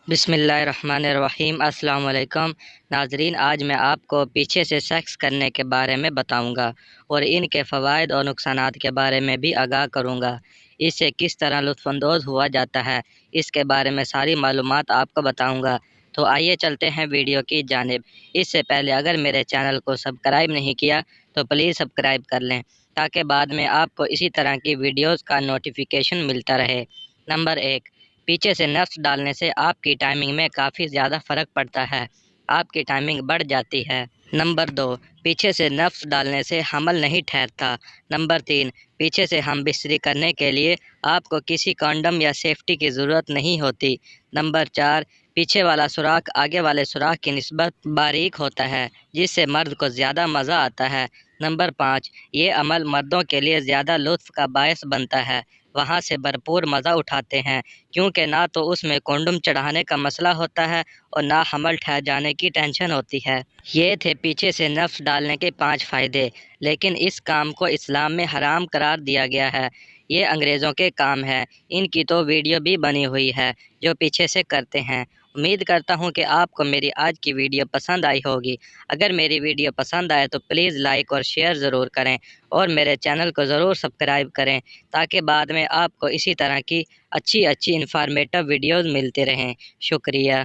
بسم اللہ الرحمن الرحیم۔ السلام علیکم ناظرین، آج میں آپ کو پیچھے سے سیکس کرنے کے بارے میں بتاؤں گا اور ان کے فوائد اور نقصانات کے بارے میں بھی آگاہ کروں گا۔ اس سے کس طرح لطف اندوز ہوا جاتا ہے، اس کے بارے میں ساری معلومات آپ کو بتاؤں گا۔ تو آئیے چلتے ہیں ویڈیو کی جانب۔ اس سے پہلے اگر میرے چینل کو سبسکرائب نہیں کیا تو پلیز سبسکرائب کر لیں تاکہ بعد میں آپ کو اسی طرح کی ویڈیوز کا نوٹیفیکیشن ملتا رہے۔ نمبر 1، پیچھے سے نفس ڈالنے سے آپ کی ٹائمنگ میں کافی زیادہ فرق پڑتا ہے، آپ کی ٹائمنگ بڑھ جاتی ہے۔ نمبر 2، پیچھے سے نفس ڈالنے سے حمل نہیں ٹھہرتا۔ نمبر 3، پیچھے سے ہم بستری کرنے کے لیے آپ کو کسی کانڈم یا سیفٹی کی ضرورت نہیں ہوتی۔ نمبر 4، پیچھے والا سوراخ آگے والے سوراخ کی نسبت باریک ہوتا ہے جس سے مرد کو زیادہ مزہ آتا ہے۔ نمبر 5، یہ عمل مردوں کے لیے زیادہ لطف کا باعث بنتا ہے، وہاں سے بھرپور مزہ اٹھاتے ہیں کیونکہ نہ تو اس میں کونڈم چڑھانے کا مسئلہ ہوتا ہے اور نہ حمل ٹھہر جانے کی ٹینشن ہوتی ہے۔ یہ تھے پیچھے سے نفس ڈالنے کے 5 فائدے، لیکن اس کام کو اسلام میں حرام قرار دیا گیا ہے۔ یہ انگریزوں کے کام ہے، ان کی تو ویڈیو بھی بنی ہوئی ہے جو پیچھے سے کرتے ہیں۔ امید کرتا ہوں کہ آپ کو میری آج کی ویڈیو پسند آئی ہوگی۔ اگر میری ویڈیو پسند آئے تو پلیز لائک اور شیئر ضرور کریں اور میرے چینل کو ضرور سبسکرائب کریں تاکہ بعد میں آپ کو اسی طرح کی اچھی انفارمیٹو ویڈیوز ملتے رہیں۔ شکریہ۔